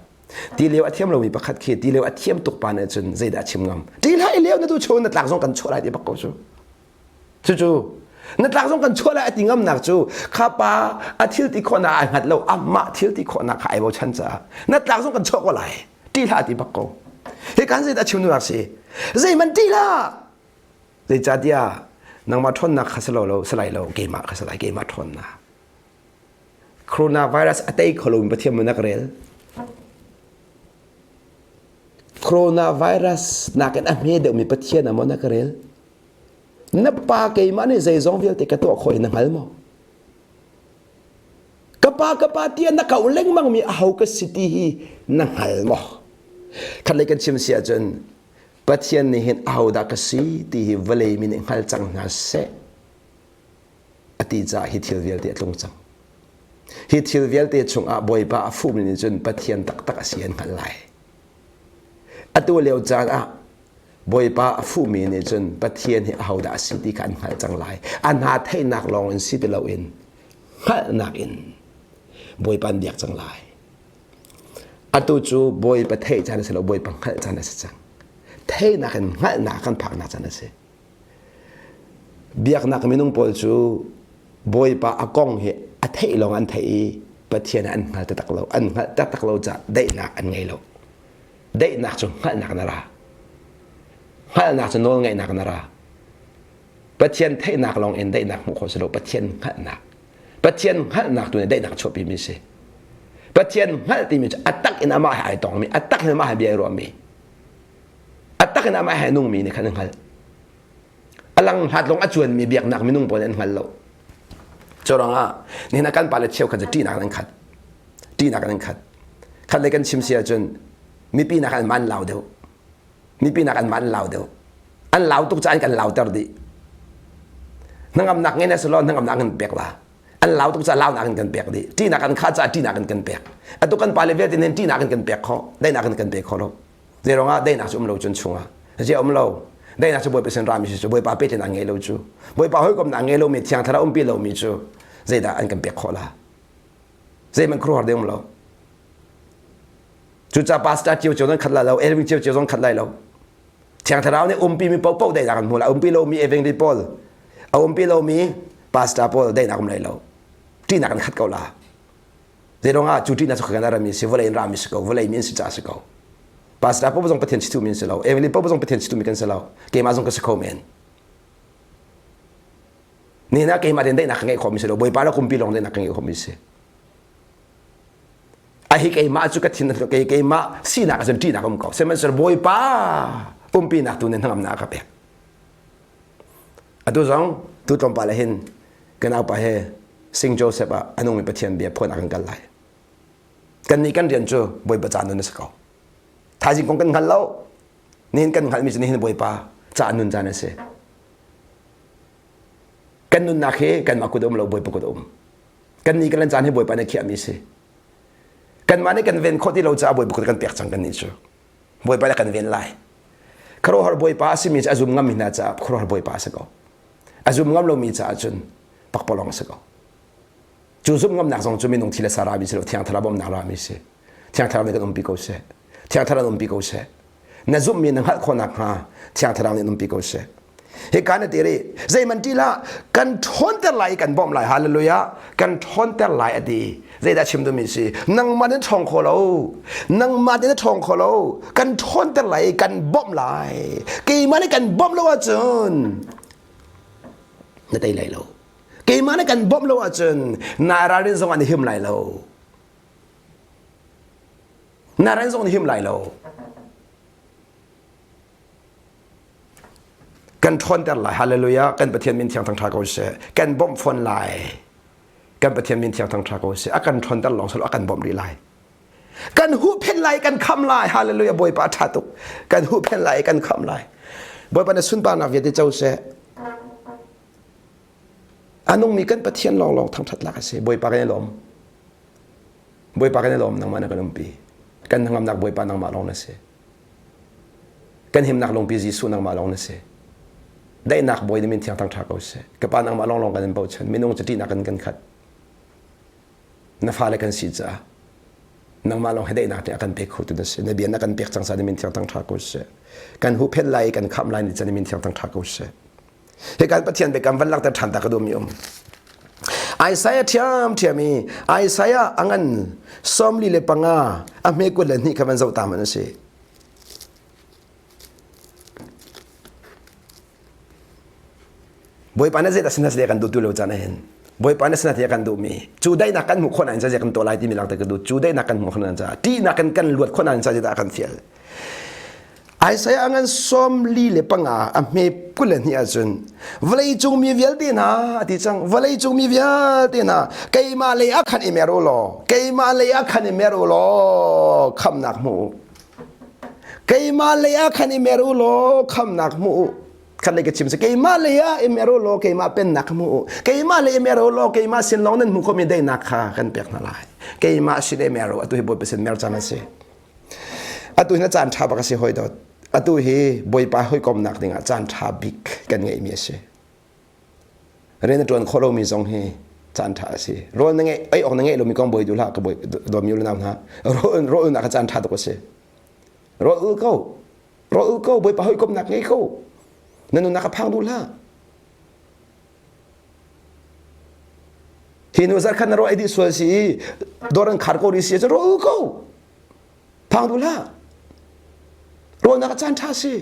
ti lew athiam lo mi pakhat khi ti lew athiam tuk pa na chun zeida chim ngam tihlah i lew na tu chon na tlak zong kan chorai ti bakko chuนั่นหลักสำคัญชั่วแล้วติงำหนักจูข้าป้าอาทิตย์ที่คนน่ะหัดเราอามาทิตย์ที่คนน่ะขายบ่ชันจ้านั่นหลักสำคัญชั่วก็ไหลตีลาตีบักโกเหตุการณ์สิตาชิมนุรักสิzeihmanh tihlahเจจ่าเดียนังมาทนนักขัสโลสไลโลเกมาขัสไลเกมาทนนะโคโรนาไวรัสอัตย์ขลุ่มประเทศมันนักเรียนโคโรนาไวรัสนักอันเมเดมีประเทศน่ะมันนักเรียนนับปาKeimahนี่ใจจงวิลติกตัวคอยนังหัลโมกะปาเตียนนักเอาเล่งมั่งมีเอากสิทธินังหัลโมขันเลยกันชิมเสียจนประเทศนี้เห็นเอาดักสิที่วเลยมีนังหัลจังนาเสอติจ่าฮิตฮิลเวลเตียลงจังฮิตฮิลเวลเตียชงอาบอยปาฟูมินจนประเทศตักเสียนหัลไหลอตัวเลี้ยวจานบอยป้าฟูมีเนี่ยจนประเทศเอาดาสิที่การหายจังไรอันหาไทยนักลองอินสิที่เราเองหานักอินบอยปันเดียกจังไรอัตุจูบอยประเทศจันทร์เสร็จแล้วบอยปังหาจันทร์เสร็จจังไทยนักอินหานักกันผักนักจันทร์เสร็จเบียกนักมินุงปอลจูบอยป้าอากงเหอไทยลองอันไทยประเทศอันหาตักเราอันหาตักเราจะได้นักอันไงเราได้นักจงหานักนาราฮานักจะโน้นไงนักนาราประเทศไทยนักลองเอ็นได้นักมุขสโลประเทศฮานักประเทศฮานักตัวนี้ได้นักชอบปีมิเสประเทศฮาตีมิจะอัตตักอินามาหายตองมีอัตตักอินามาหายเบียร์รวมมีอัตตักอินามาหายนุ่งมีในขันฮัลอลังหัดลงอจวนมีเบียร์นักมีนุ่งปนอันฮัลโลจรองอ่ะนี่นักการปาเลเชียวขันจะตีนักนั้นขัดตีนักนั้นขัดขัดเลยกันชิมเสียจนมีปีนักกันมันเหล่าเดียวมีปีนักอันมันเหล่าเดียวอันเหล่าตุกใจกันเหล่าเตอร์ดีนั่งกำนักเงี้ยนะสโลนั่งกำนักกันเปียกละอันเหล่าตุกใจเหล่านักกันเปียกดีที่นักกันข้าจะที่นักกันเปียกอันตุกันปาเลเวตินเห็นที่นักกันเปียกเขาได้นักกันเปียกเขาเราเดี๋ยวเราได้นักจุ่มเราจนช่วงเจ้าเราได้นักจะบ่อยเป็นเส้นรามิจูบ่อยปาเป็ดนักเงี้ยเราจูบ่อยปาเฮ้ยกำนักเงี้ยเรามีเทียงทาราปีเรามีจูเจ้าอันกันเปียกเขาละเจ้ามันครัวเดียวเราจุดจะพาสต้าเจียวจนขัดเราเอวิงเจียวจนขัดเราเชียงทาราวเนี่ยปีมีเป้าได้นักมูลปีเรามีเอเวงดิปอลปีเรามีพาสต้าปอลได้นักมูลเราที่นักขัดเกาลาเดี๋ยวเราจุดที่นักสุขกันรามิสวอลเลย์รามิสเกาวอลเลย์มินส์จ้าสเกาพาสต้าปอลต้องประเทศชิตุมินส์เราเอเวงดิปอลต้องประเทศชิตุมิกันส์เราเกมาส่งก็สเกาเมนนี่นะเกมาเดินได้นักไงคอมิสเราบอยปาเราปีเราได้นักไงคอมิสไอ้เกมาจุกทินเกมาสีนักจนที่นักมุกเขาเสมันจะบอยปาปีนักตัวนี้ทั้งอำนาจกับเปียกอันตัวสองตัวตรงไปเลยเห็นกันเอาไปให้ซิงโจเซปอันนู้นมีประเทศเบียร์พ่อนักกันไล่ กันนี่กันเรียนจูบอยปะจานุนสกอท้ายจริงคงกันหันแล้วนี่กันหันมีจะนี่บอยปะจานุนจานเสกันนุนนักเฮกันมาคุดอมเราบอยปะคุดอมกันนี่กันจานให้บอยปะในเขียมีเสกันมาในกันเว้นคนที่เราจะบอยปะคุดกันเปียกจังกันนี่จูบอยปะกันเว้นไล่คราวหาบอยปะสิมีจะอาจุมงามินาจะคราวหาบอยปะสกออาจุมงามเรามีจะอาจุนปักปลองสกอจูซุมงามนักสองจูมีนงทีละสารามิเสเราเที่ยงทาราบอมนารามิเสเที่ยงทาราในกันอมปีโกเสเที่ยงทาราอมปีโกเสนั่นซุมมีนังหัดคนนักฮะเที่ยงทาราในอมปีโกเสเหตุการณ์ที่เรื่องใจมันทีละกันทนแต่ไหลกันบอมไหลฮาเลลูยากันทนแต่ไหลอดีใจได้ชิมตัวมิสินังมาในทองโคโลนังมาในทองโคโลกันทนแต่ไหลกันบอมไหลกี่มาในกันบอมโลอาจนนั่นได้ไหลโลกี่มาในกันบอมโลอาจนนารารินสวรรค์หิมไหลโลนารารินสวรรค์หิมไหลโลกันทนแต่ไหลฮาเลลูยากันประเทศมินเทียงทางทางเขาเสียกันบ่มฟอนไหลกันประเทศมินเทียงทางทางเขาเสียอากันทนแต่หลงสลบอากันบ่มรีไหลกันหูเพ่นไหลกันคำไหลฮาเลลูยาบอยปาทัตุกันหูเพ่นไหลกันคำไหลบอยปาในสุนปานาเวียดเจ้าเสียอันนู้นมีกันประเทศลองทางทัดลักเสียบอยปากันในลมบอยปากันในลมนางมานักลมปีกันทางนักบอยปานางมาลองนั่นเสียกันหิมนักลงปีจีสุนางมาลองนั่นเสียได้นักบอยนี่มินเทียงทางทางเขาเสกับปานังมาลองกันเบาชันมินงจะตีนักกันขัดนับฟ้าเลยกันสิจ้านังมาลองให้ได้นักเนี่ยกันเปกขุดนั่นเสในเบียนนักกันเปกจังสารนี่มินเทียงทางทางเขาเสกันหูเพ่นไหลกันคำไหลนี่จะนี่มินเทียงทางทางเขาเสเหตุการณ์ประเทศเป็นการวันลักแต่ทันตากระดุมยมไอ้สายเทียมมีไอ้สายอังันสมลีเลปังอาอเมกุลนี่คำมันเจ้าตามมันเสบอยปานนั้นจะสินเสียกันดูตัวเราจะเห็นบอยปานนั้นสินเสียกันดูมีจูได้นักกันหมู่คนนั้นจะกันตัวลายที่มีหลังแต่ก็ดูจูได้นักกันหมู่คนนั้นจะที่นักกันลวดคนนั้นจะได้กันเสียไอ้สายอันนั้นสมลีเลปังอาอเมกุลนี่อาจารย์วลัยจงมีเวลดีนะที่จังวลัยจงมีเวลดีนะเกยมาเลยอักขันอิเมรุโลเกยมาเลยอักขันอิเมรุโลคำนักหมู่เกยมาเลยอักขันอิเมรุโลคำนักหมู่ขันเลยก็ชิมสิเกยมาเลยอะเอเมโรโลเกยมาเป็นนักมูเกยมาเลยเอเมโรโลเกยมาสินลองนั้นมุขมีได้นักค่ะกันเปียกนั่นแหละเกยมาสิเอเมโรอตุฮิบอยเป็นเมลจานัสอตุฮิน่าจานชาบักสิหอยดอดอตุฮิบอยปาหอยกอมนักดิ่งจานชาบิกกันไงมีสิเรนตัวนั้นโคโลมีซองเฮจานชาสิโรนนั่งไงไอออกนั่งไงเรามีกองบอยดูละก็บอยดอมยูรนามนะโรนนักจานชาตัวก็สิโรอุก็บอยปาหอยกอมนักไงเขานั่นนักพังดูละที่นู้นสักขนาดเราไอ้ที่สวยสิโดนขาดโกริสิจะรู้ก็พังดูละรู้นักจันทาสิ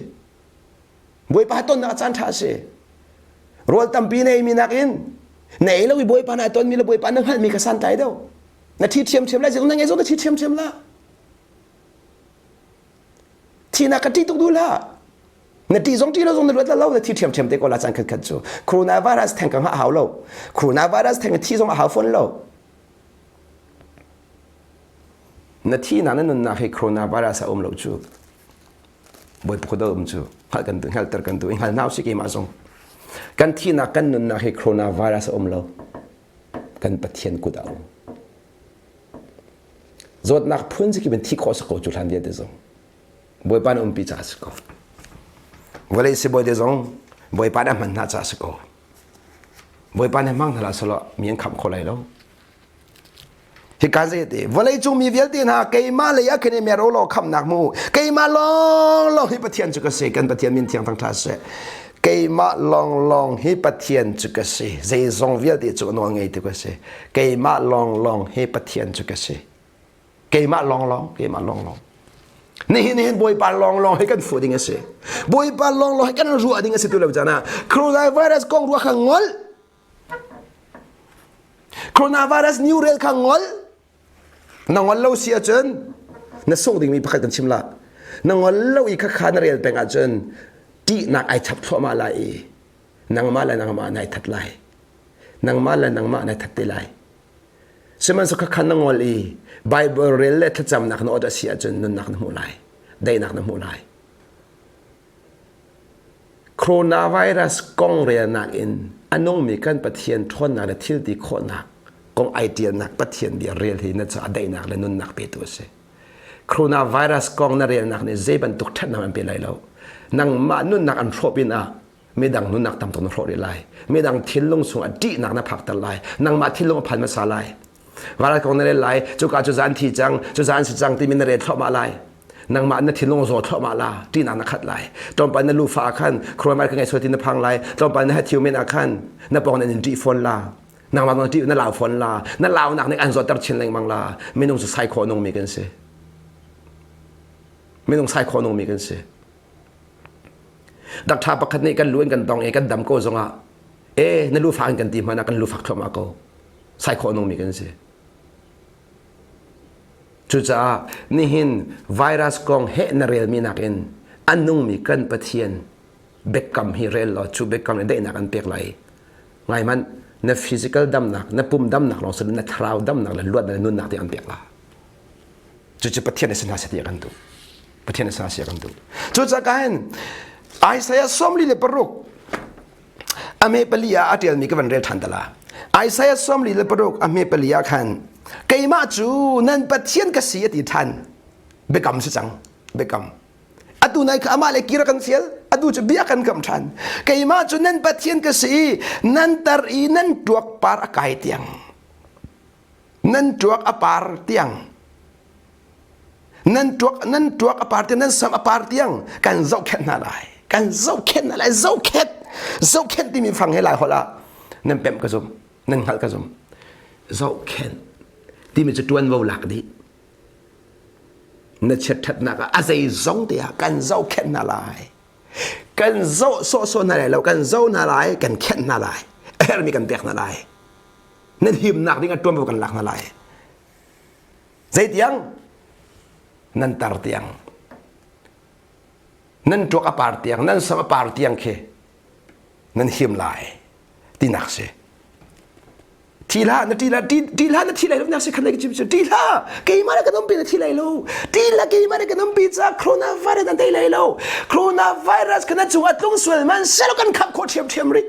บอยปาต้นนักจันทาสิรู้ตั้มปีในมีนักอินไหนแล้วบอยปาในต้นมีแล้วบอยปานั่งหันมีกระสันใจเดียวนาทีเทียมละจะต้องนั่งไงส่งนาทีเทียมละที่นักที่ตุกดูละนาทีสองทีเราส่งในรถแล้วนาทีเทียมเด็กก็ละจันขัดจูโคโรนาไวรัสแทงกันหาเราโคโรนาไวรัสแทงที่ส่งหาฝนเรานาทีนั้นนั่นให้โคโรนาไวรัสเราจูบ่อยปกติจูหัดกันตัวหัดกันตัวหัดน้าสิเกมาส่งกันที่นักกันนั่นให้โคโรนาไวรัสเรากันปะเทียนกูดาวจดนักพุ่นสิเป็นที่ข้อสกอจุดหันเดียดส่งบ่อยปานปีจ่าสกอวันนี้สิบอยเดซงบอยปานมันน่าจะสกอบอยปานมั่งทลาสละมีอันคำคนไรแล้วที่การเสียดีวันนี้จงมีเวลตีนะเกยมาเลยอะคืนนี้เมรุโลคำนักมูเกยมาลองให้ปะเทียนจุกเสกันปะเทียนมินเทียงทางท่าเสเกยมาลองให้ปะเทียนจุกเสใจจงเวลตีจุกนวงไงจุกเสเกยมาลองให้ปะเทียนจุกเสเกยมาลองนี่บอยปาลองให้กันฟูดิ้งเสบอยปาลองให้กันรัวดิ้งเสตัวเราจานะโคโรนาไวรัสกองรัวขังงอลโคโรนาไวรัสนิวเรลขังงอลนางวันเล่าเสียจนนั่นส่งดิ้งมีพักกันชิมละนางวันเล่าอีกข้านาเรลเป็นอาจนที่นักไอทับทั่วมาเลยนางมาเลยนางมาในทัดไลนางมาเลยนางมาในทัดเตไล seman so khan na ngol i bible rel le thacham nak no da sia chun nun nak na mu lai dai nak na mu lai coronavirus kong re nak in anong mi kan pathian thon na le thil ti kho nak kong idea nak pathian bi rel hi na cha dai nak le nun nak pe tu se coronavirus kong na rel nak ne zeban tuk that na man pe lai lo nang ma nun nak an thropin a me dang nun nak tam ton thro ri lai me dang thil long sung a di nak na phak tal lai nang ma thil long phan ma sa lai wala kong na le lai chu ka chu zan thi chang chu zan si chang ti min re thro ma lai nang ma na thil long zo thro ma la ti nak na khat lai tom pa na lu fa khan khro ma ka ngai so ti na phang lai tom pa na ha thiu men a khan na pong na di phone la nang ma no ti na law phone la na law nak ne an zo tar chin leng mang la me nong su sai kho nong mi kan se me nong sai kho nong mi kan seดักทาปขัดนี้กันล้วนกันตองกันดำโก้ซงอ่ะนั่นรู้ฟังกันตีมันกันรู้ฟักทอมาโก้ใส่ขอนงมีกันสิจุจ้านี่หินไวรัสกองเฮนเรลมีนักอินอันนุ่งมีกันปะเทียนเบกกัมฮิเรลลอชูเบกกัมได้นักอันเปียกไหลไงมันในฟิสิกอลดำหนักในปุ่มดำหนักลองสรุปในทราวดำหนักเลยลวดในนุ่นหนักที่อันเปียกละจุจ้าปะเทียนในสินหาเสียกันดูปะเทียนในสินหาเสียกันดูจุจ้ากันไอ้สายสมลีเลปรุกอเมเปลียอาเทียนมีกันเรียนทันตละไอ้สายสมลีเลปรุกอเมเปลียขันเกยมาจูนั่นปะเทียนกษีติทันเบกัมสิจังเบกัมอดูนายข้ามาเลกีรกันเสียอดูจะเบียกันกำทันเกยมาจูนั่นปะเทียนกษีนั่นตารีนั่นจวกปาร์กายเตียงนั่นจวกอปาร์เตียงนั่นจวกอปาร์เตียงนั่นสัมอปาร์เตียงกันเจ้าแค่นาไรกันเจ้าเข็นอะไรเจ้าเข็นที่มีฟังให้หลายคนละนั่นเป็นกระซุมนั่นหัดกระซุมเจ้าเข็นที่มีจุดวันวหลักดีนั่นเช็ดทัดนักอะไรจ้องเดียกันเจ้าเข็นอะไรกันเจ้าโซอะไรแล้วกันเจ้าอะไรกันเข็นอะไรมีกันเปียกอะไรนั่นหิมหนักนี่กันตัวมันกันหลักอะไรใจเตียงนั่นตาเตียงนั่นจวกอปาร์ตียงนั่นสมปาร์ตียงเคนั่นหิมลายที่นักเสทีละนั่นทีละนั่นทีละนักเสขันเลยจิบทีละเกี่ยมาเลยกันน้องปีนั่นทีละโลทีละเกี่ยมาเลยกันน้องปีจากโควิดไวรัสนั่นทีละโลโควิดไวรัสกันนั่นจังหวัดลงส่วนมันเสร็จแล้วกันขับโคตรเทียมริ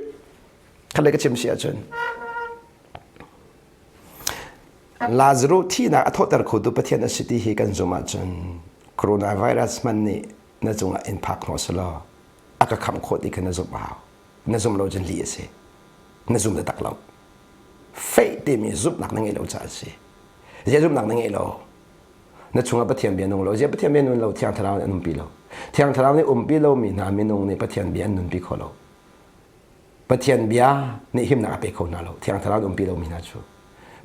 ขันเลยกันจิบเสียจนลาซารุที่นักทอดตะคุดูประเทศนั้นสิที่กันจุมาจนโควิดไวรัสมันนี่นั่นจงอินพักโนสลออากาคำโคตรอีกนั่นจงบ่าวนั่นจงเราจะเลี้ยสินั่นจงจะตักเราเฟยเตมีจุบหนักนั่งเอเราจ่าสิเจ้าจุบหนักนั่งเอเรานั่นจงเอาปะเทียนเบียนนงเราเจ้าปะเทียนเบียนนงเราเทียงทะเลาเนี่ยนุ่มปีเราเทียงทะเลาเนี่ยปีเรามีนามีนงเนี่ยปะเทียนเบียนนุ่มปีเขาเราปะเทียนเบียเนี่ยหิมหนักไปเขาหน้าเราเทียงทะเลานุ่มปีเรามีนาชู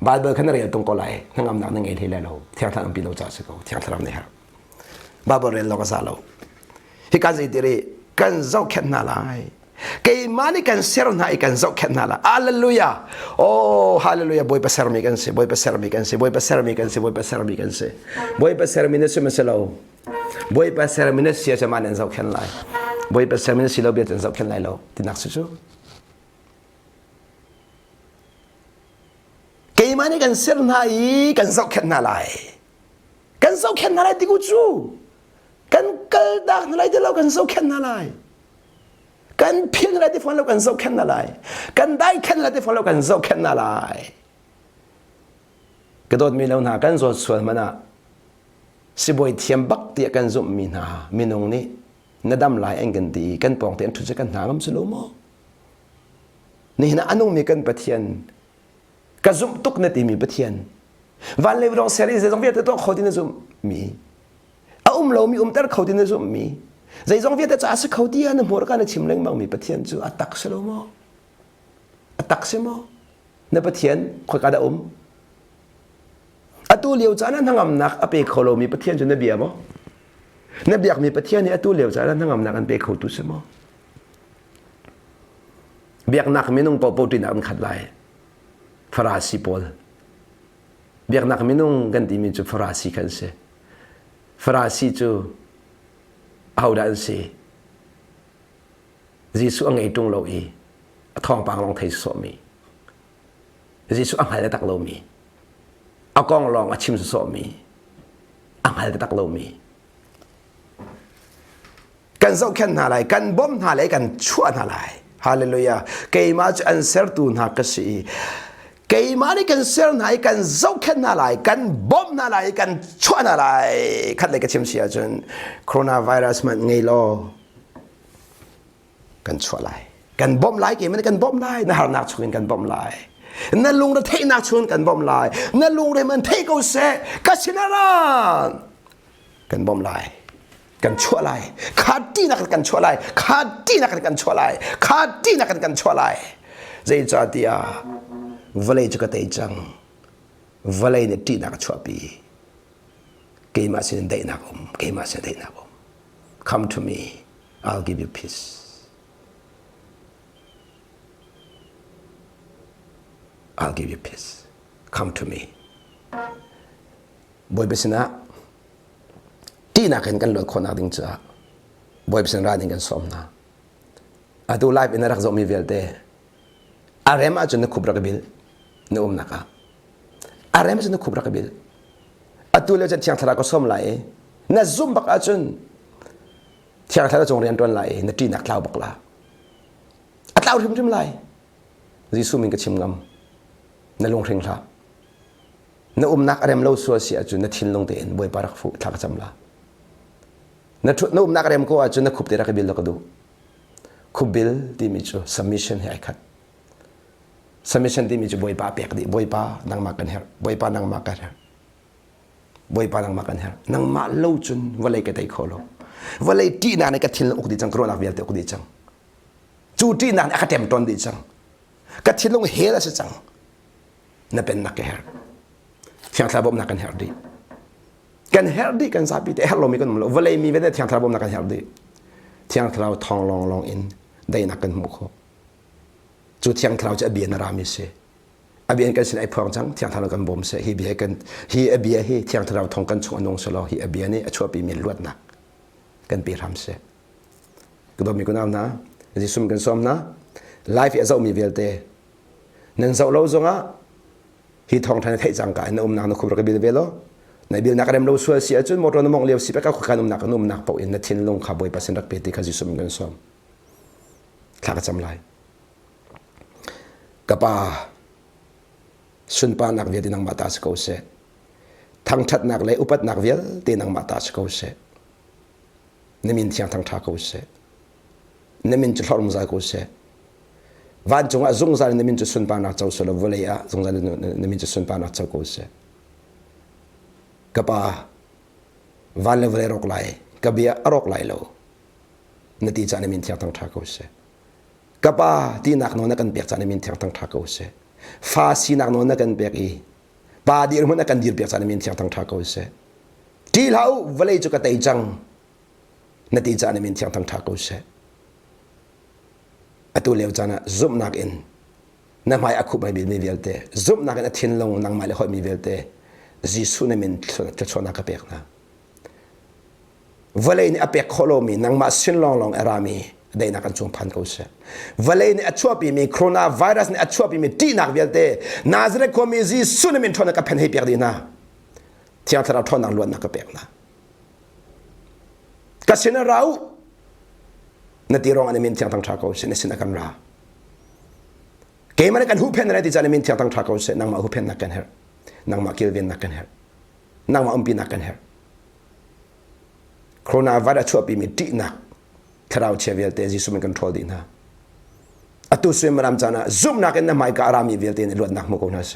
บาดเบอร์ขนาดเรียนตรงก็ไหลนั่งอำนักนั่งเอที่เราเทียงทะเลนุ่มปีเราจ่าสิเขาเทียงทะเลเนี่ยครับบาดเบอร์เรียนเราก็ซาเราที่การสิทธิ์กันเจ้าแค่นาลายเกี่ยมานี่กันเสร์นาอีกันเจ้าแค่นาลายฮาเลลูยาโอ้ฮาเลลูยาบอยเปเสร์มีกันสิบอยเปเสร์มีกันสิบอยเปเสร์มีกันสิบอยเปเสร์มีกันสิบอยเปเสร์มีเนสไม่เสลาบอยเปเสร์มีเนสเสียจะมาเนเจ้าแค่นาลายบอยเปเสร์มีเนสสิเราเบียดเจ้าแค่นาลายเราที่นักสู้เกี่ยมานี่กันเสร์นาอีกันเจ้าแค่นาลายกันเจ้าแค่นาลายที่กูจูกันกระดักอะไรที่เรากันเจ้าแค่อะไรกันเพียงอะไรที่ฟังเรากันเจ้าแค่อะไรกันได้แค่อะไรที่ฟังเรากันเจ้าแค่อะไรกระโดดมีเราหนากันส่วนมันอ่ะสิบอยเทียมบักเตียกันจุ่มมีนามีนงนี่นัดดำลายเองกันดีกันปองเตียนทุจกันหากำสโลโมนี่นะอันนู้นมีกันปะเทียนกันจุ่มตุกนาทีมีปะเทียนวันเลยเราเสียดีเสียตรงเวียดตัวเขาที่นั่นจุ่มมีเรามีเตอร์เขาที่นั่นจุ่มมีใจจงเวียดจะอาศัยเขาที่นั่นหัวกันชิมเล้งบางมีปะเทียนจู่อัตักเสลโมอัตักเสโมในปะเทียนคอยกระดาอัตุเลียวจานั้นทั้งอำนักอเปกเขาเรามีปะเทียนจนในเบียมั้งในเบียกมีปะเทียนนี่อัตุเลียวจานั้นทั้งอำนักอันเปกเขาตุเสโมเบียกนักมีนุ่งปอตินักมันขัดลายฟราสีปอลเบียกนักมีนุ่งกันที่มีจุฟราสีกันเสฟราสีจูเอาดันสีจีสุอังไอตรงเราอีทองปางลองไทยสวมีจีสุอังไห้ตักเรามี เอากองลองอาชิมสุมีอังหาตักโลมีกันเจ้าแค่นาไรกันบ่มนาไรกันชั่วนาไรฮาเลลูยาเกยมาจะอันเซอร์ตูนักสีเกยมานี่กันเซอร์ไหนกันเจ้าแค่นาไรกันบ่มนาไรกันชั่วนาไรขัดเลยกับชิมเสียจนโคโรนาไวรัสมันไงล่ะกันชั่วไรกันบ่มไรเกยมันกันบ่มไรน่าหนักชวนกันบ่มไรนั่นลุงเราเทนักชวนกันบ่มไรนั่นลุงเรามันเทกูเสกัชินารันกันบ่มไรกันชั่วไรขาดที่นักกันชั่วไรขาดที่นักกันชั่วไรขาดที่นักกันชั่วไรใจจ่าเดียวเลยจุกเตจังวเลยเนี่ยที่นักชั่วปีเกมาสินได้นักเกมาสินได้นักcome to me I'll give you peace I'll give you peace come to me บอยเบสนะที่นักกันหลุดคนนักดิ้งจ้าบอยเบสนะดิ้งกันสมนะอาดูไลฟ์อินรักจอมีเวลเดอารมณ์จนนึกขุบรักบิลนึกนักอารมณ์จนนึกขุบรักบิลอาดูเลยจะเที่ยงทาราก็สมไหลน่าซุ่มบักอาจนเที่ยงทาราจงเรียนตัวไหลน่าที่นักเล่าบักละอัตเล่าทิมไหลยิสุมินก็ชิมงำน่าลงเริงละน่านักอารมณ์เล่าสัวเสียจนน่าทิ้งลงเตียนบอยปารักฟูทักจำละน่านักอารมณ์ก็อาจนน่าขุบเตรักบิลแล้วก็ดูขุบบิลที่มีจู submission ให้ขัดsubmission ที่มีจูบอยปาเปียกดิบอยปานั่งมากันเฮร์บอยปานั่งมากันเฮร์บอยปานั่งมากันเฮร์นั่งมาเล่าจนวันเลยก็ได้ขอโลวันเลยที่นั่นก็ทิ้งลงอุกดิจังโครนักเวียนเตอุกดิจังจู่ที่นั่นก็เต็มต้นดิจังก็ทิ้งลงเฮล่ะสิจังนั่นเป็นนักเฮร์ที่ยังทราบบ่นักกันเฮร์ดีกันเฮร์ดีกันสาบิเตเฮร์ลมีกันมั้งวันเลยมีเวลาที่ยังทราบบ่นักกันเฮร์ดีที่ยังทราบทองลองอินได้นักกันมุขจุดที่ยังเราจะเบียนรามิเสอเบียนกันสินไอพวงจังที่ยังทำกันบ่มเสฮีเบียกันฮีอเบียฮีที่ยังเราทองกันชงอนงสโลฮีอเบียนี่ชั่วปีมีลวดหนักกันปีรำเสก็ต้องมีคนเอานะจะสุ่มกันซ้อมนะไลฟ์จะมีเวลเตนั่นจะเราจงอ่ะฮีทองทันเทจังกันนุ่มนักนุคุบรักบิลเวลในบิลนักเรียนเราสวยเสียจนหมดเรามองเลี้ยวสิไปก็คุยกันนุ่มนักพออินนัดทิ้งลงขับอยปัสสินรักเปติกันจะสุ่มกันซ้อมข้าก็จำไลกับป่าสุนปานักเวียดนังมาตาสกอเสทั้งชัดนักเลยอุปัตนักเวียดนังมาตาสกอเสนิมินที่ยังทั้งทักอเสนิมินจุดหลอมใจกอเสวันจงอาจงใจนิมินจุดสุนปานักเจ้าสโลวเลยอะจงใจนิมินจุดสุนปานักเจ้ากอเสกับป่าวันเลวเลยรกไหลกับเบียรกไหลโลนติจานิมินที่ยังทั้งทักอเสกับป่าที่นักโน้นกันเปียกจานมินที่ยังตั้งทักเอาเสฟาสีนักโน้นกันเปียกอีป่าดีร์มันกันดีร์เปียกจานมินที่ยังตั้งทักเอาเสที่เราเวลาจุกเตยจังนติจานมินที่ยังตั้งทักเอาเสอตุเลวจานะซุมนักอินนั่นหมายอาคุไม่มีเวลเตซุมนักอินทิ้งลงนั่งไม่เลยค่อยมีเวลเตจิสุนมินจะชวนนักเปียกนะเวลานี้อเปียกโคโลมีนั่งมาสินลองเอรามีได้นักการจงพันเขาเสวเลยเนี่ยชั่วปีมีโคโรนาไวรัสเนี่ยชั่วปีมีที่นักเวียนเตนาซาเรคมีจีสุนมินทอนนักเป็นให้เปียกดีนะที่อันตรายทอนนักล้วนนักเปียกนะก็เช่นเราในที่รองอันนี้มีที่อันตั้งทักเขาเสในสินกันราเกมันกันหุบเพนอะไรที่จะอันนี้มีที่อันตั้งทักเขาเสนั่งมาหุบเพนนักกันเฮร์นั่งมาคิลวินนักกันเฮร์นั่งมาปีนักกันเฮร์โคโรนาไวรัสชั่วปีมีที่นักคราวเชฟเวลเตจิสุมันกันทอดีนะอัตุสุยมรำจานะซุ่มนักเอ็นน่ะไม่กอารามีเวลเตนี่ลวดนักมุกนะเส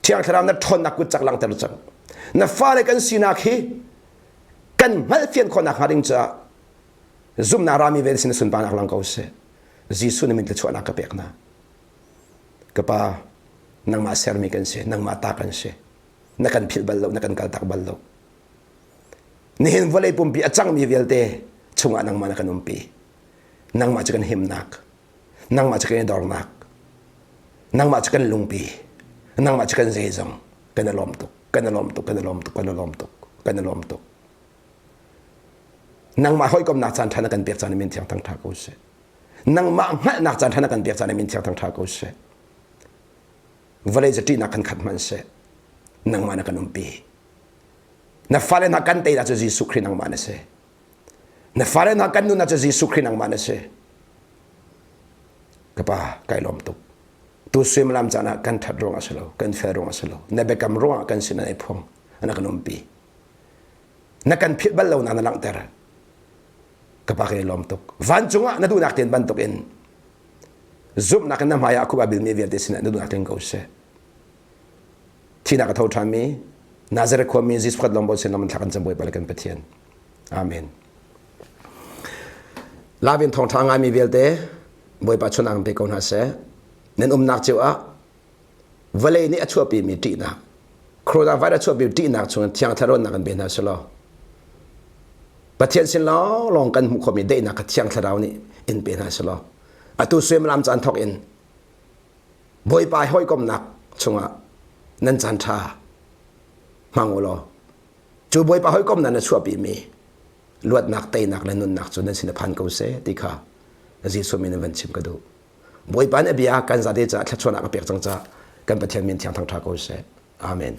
ที่อังคารนั้นทนนักกุจักลังเตลจังน่ะฟ้าเลยกันสินักฮีกันไม่เฟียนคนนักหาริงจ้าซุ่มนารามีเวลสินสุนปานักลังเขาเสจิสุนี่มันจะชวนนักเปียกนะกับป้านังมาเซอร์มีกันเสนังมาตากันเสนักกันพิลบัลโลนักกันกัลตักบัลโลนี่เห็นวันเลยปุ่มปีจังมีเวลเตช่วงนั้นมานักนุ่มปีนั่งมาจากกันหิมนักนั่งมาจากกันดอร์นักนั่งมาจากกันลุงปีนั่งมาจากกันเจจงกันล้อมตุกกันล้อมตุกกันล้อมตุกกันล้อมตุกกันล้อมตุกนั่งมาห้อยกบนักจันทร์นักกันเปียกจันทร์มินที่ยังทั้งทักเอาเสนั่งมาหันนักจันทร์นักกันเปียกจันทร์มินที่ยังทั้งทักเอาเสวันเลยจะที่นักกันขัดมันเส nang mana kanumpi na falen na kan te na Jesu Christ nang mana se na falen na kan nu na Jesu Christ nang mana se kapa kai lom tuk tu swim lam chana kan that rong asalo kan fe rong asalo na bekam rong kan sina ai phong ana kanumpi na kan phit bal lo na lang ter kapa kai lom tuk van chunga na du nak ten ban tuk in zoom nak na maya ku babil me ver desina na du nak ten ko se Tihnak thau thami Nazareth ko mi jis phat lombol se nam thakan chamboi palakan Pathian amen lavin thong thanga mi velte boi pa chunang pe kon ha se nen nak chewa Vawlei ni achua pi mi Tihnak khroda vara chua pi Tihnak chung thiang tharon nakan ben ha selo Pathian sin lo long kan mu khomi Daihnak ka thiang tharau ni in ben ha selo atu swem lam chan thok in boi pa hoi kom nak chunga nan chan tha mangulo chu boi pa hoi kom nan chua pi mi luat nak Daihnak la nun nak chu nan sin phan ko se tikha ji so min van chim ka do boi pa na bia kan za de cha thachona ka pek chang cha kan Pathian min thiang thang tha ko se amen